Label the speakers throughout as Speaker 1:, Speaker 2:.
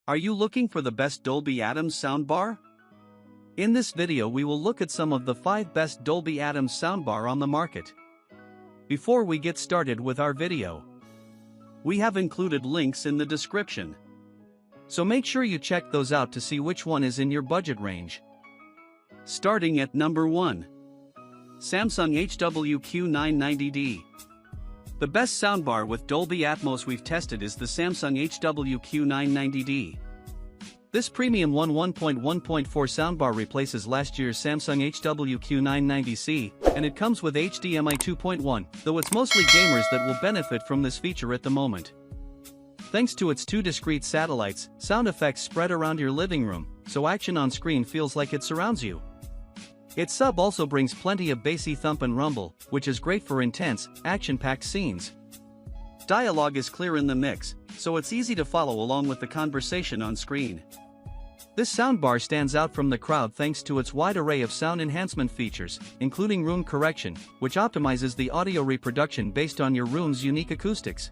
Speaker 1: Are you looking for the best Dolby Atoms soundbar? In this video we will look at some of the 5 best Dolby Atoms soundbar on the market. Before we get started with our video, we have included links in the description. So make sure you check those out to see which one is in your budget range. Starting at number 1. Samsung HWQ990D. The best soundbar with Dolby Atmos we've tested is the Samsung HWQ990D. This premium 1.1.4 soundbar replaces last year's Samsung HWQ990C, and it comes with HDMI 2.1, though it's mostly gamers that will benefit from this feature at the moment. Thanks to its 2 discrete satellites, sound effects spread around your living room, so action on screen feels like it surrounds you. Its sub also brings plenty of bassy thump and rumble, which is great for intense, action-packed scenes. Dialogue is clear in the mix, so it's easy to follow along with the conversation on screen. This soundbar stands out from the crowd thanks to its wide array of sound enhancement features, including room correction, which optimizes the audio reproduction based on your room's unique acoustics.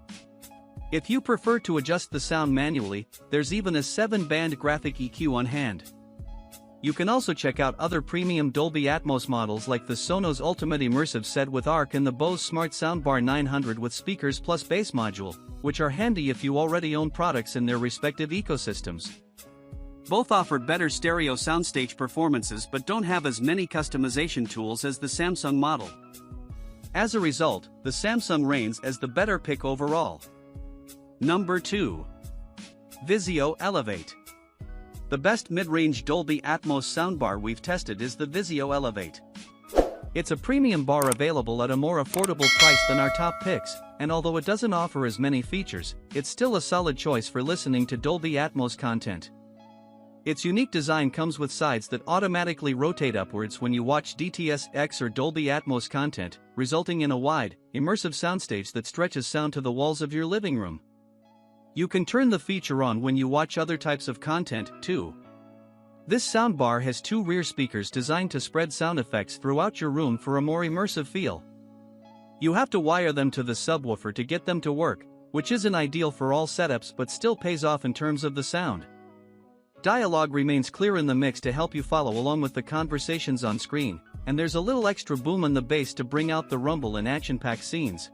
Speaker 1: If you prefer to adjust the sound manually, there's even a 7-band graphic EQ on hand. You can also check out other premium Dolby Atmos models like the Sonos Ultimate Immersive Set with ARC and the Bose Smart Soundbar 900 with speakers plus bass module, which are handy if you already own products in their respective ecosystems. Both offer better stereo soundstage performances but don't have as many customization tools as the Samsung model. As a result, the Samsung reigns as the better pick overall. Number 2. Vizio Elevate. The best mid-range Dolby Atmos soundbar we've tested is the Vizio Elevate. It's a premium bar available at a more affordable price than our top picks, and although it doesn't offer as many features, it's still a solid choice for listening to Dolby Atmos content. Its unique design comes with sides that automatically rotate upwards when you watch DTS-X or Dolby Atmos content, resulting in a wide, immersive soundstage that stretches sound to the walls of your living room. You can turn the feature on when you watch other types of content, too. This soundbar has 2 rear speakers designed to spread sound effects throughout your room for a more immersive feel. You have to wire them to the subwoofer to get them to work, which isn't ideal for all setups but still pays off in terms of the sound. Dialogue remains clear in the mix to help you follow along with the conversations on screen, and there's a little extra boom in the bass to bring out the rumble in action-packed scenes.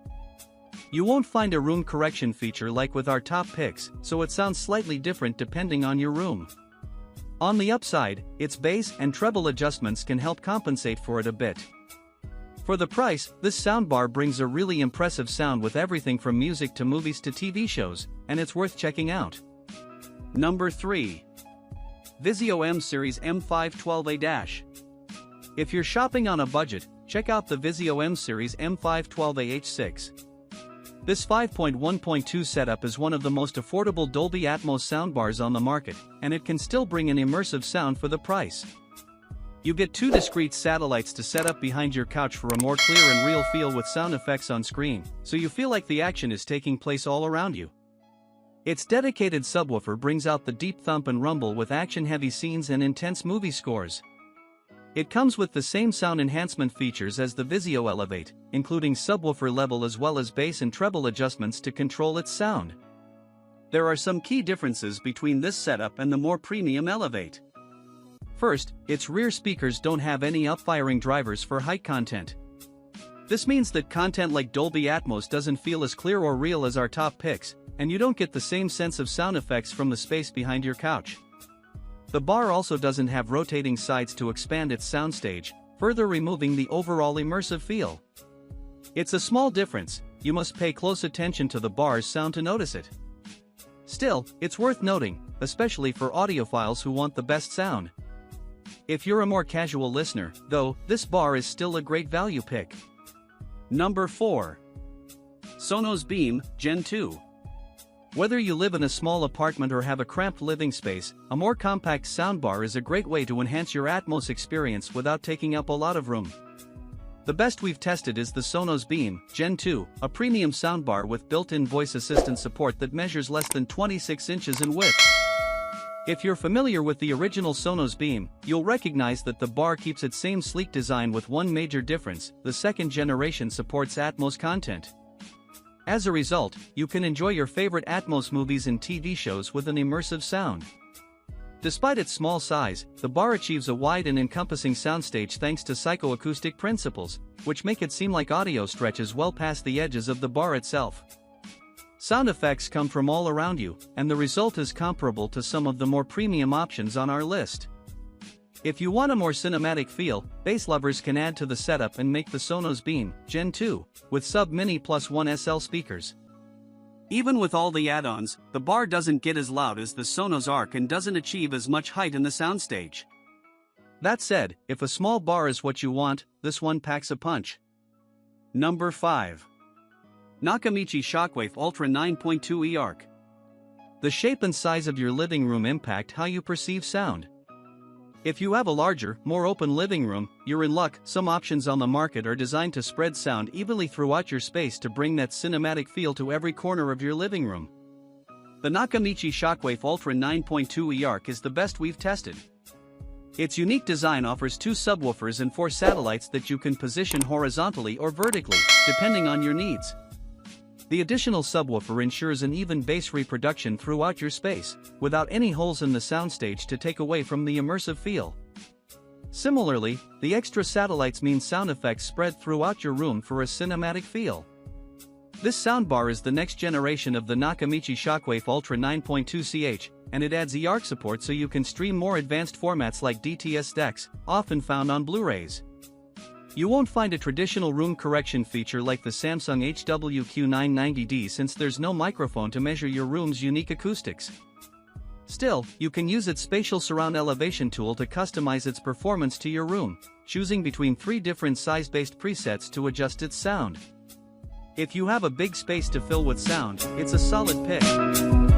Speaker 1: You won't find a room correction feature like with our top picks, so it sounds slightly different depending on your room. On the upside, its bass and treble adjustments can help compensate for it a bit. For the price, this soundbar brings a really impressive sound with everything from music to movies to TV shows, and it's worth checking out. Number 3. Vizio M Series M512A-. If you're shopping on a budget, check out the Vizio M Series M512A-H6. This 5.1.2 setup is one of the most affordable Dolby Atmos soundbars on the market, and it can still bring an immersive sound for the price. You get 2 discrete satellites to set up behind your couch for a more clear and real feel with sound effects on screen, so you feel like the action is taking place all around you. Its dedicated subwoofer brings out the deep thump and rumble with action-heavy scenes and intense movie scores. It comes with the same sound enhancement features as the Vizio Elevate, including subwoofer level as well as bass and treble adjustments to control its sound. There are some key differences between this setup and the more premium Elevate. First, its rear speakers don't have any up-firing drivers for high content. This means that content like Dolby Atmos doesn't feel as clear or real as our top picks, and you don't get the same sense of sound effects from the space behind your couch. The bar also doesn't have rotating sides to expand its soundstage, further removing the overall immersive feel. It's a small difference, you must pay close attention to the bar's sound to notice it. Still, it's worth noting, especially for audiophiles who want the best sound. If you're a more casual listener, though, this bar is still a great value pick. Number 4. Sonos Beam, Gen 2. Whether you live in a small apartment or have a cramped living space, a more compact soundbar is a great way to enhance your Atmos experience without taking up a lot of room. The best we've tested is the Sonos Beam, Gen 2, a premium soundbar with built-in voice assistant support that measures less than 26 inches in width. If you're familiar with the original Sonos Beam, you'll recognize that the bar keeps its same sleek design with one major difference: the second generation supports Atmos content. As a result, you can enjoy your favorite ATMOS movies and TV shows with an immersive sound. Despite its small size, the bar achieves a wide and encompassing soundstage thanks to psychoacoustic principles, which make it seem like audio stretches well past the edges of the bar itself. Sound effects come from all around you, and the result is comparable to some of the more premium options on our list. If you want a more cinematic feel, bass lovers can add to the setup and make the Sonos Beam Gen 2 with Sub-Mini Plus 1 SL speakers. Even with all the add-ons, the bar doesn't get as loud as the Sonos Arc and doesn't achieve as much height in the soundstage. That said, if a small bar is what you want, this one packs a punch. Number 5. Nakamichi Shockwave Ultra 9.2e Arc. The shape and size of your living room impact how you perceive sound. If you have a larger, more open living room, you're in luck. Some options on the market are designed to spread sound evenly throughout your space to bring that cinematic feel to every corner of your living room. The Nakamichi Shockwave Ultra 9.2e Arc is the best we've tested. Its unique design offers 2 subwoofers and 4 satellites that you can position horizontally or vertically, depending on your needs. The additional subwoofer ensures an even bass reproduction throughout your space, without any holes in the soundstage to take away from the immersive feel. Similarly, the extra satellites mean sound effects spread throughout your room for a cinematic feel. This soundbar is the next generation of the Nakamichi Shockwave Ultra 9.2ch, and it adds eARC support so you can stream more advanced formats like DTS decks, often found on Blu-rays. You won't find a traditional room correction feature like the Samsung HWQ990D since there's no microphone to measure your room's unique acoustics. Still, you can use its spatial surround elevation tool to customize its performance to your room, choosing between 3 different size-based presets to adjust its sound. If you have a big space to fill with sound, it's a solid pick.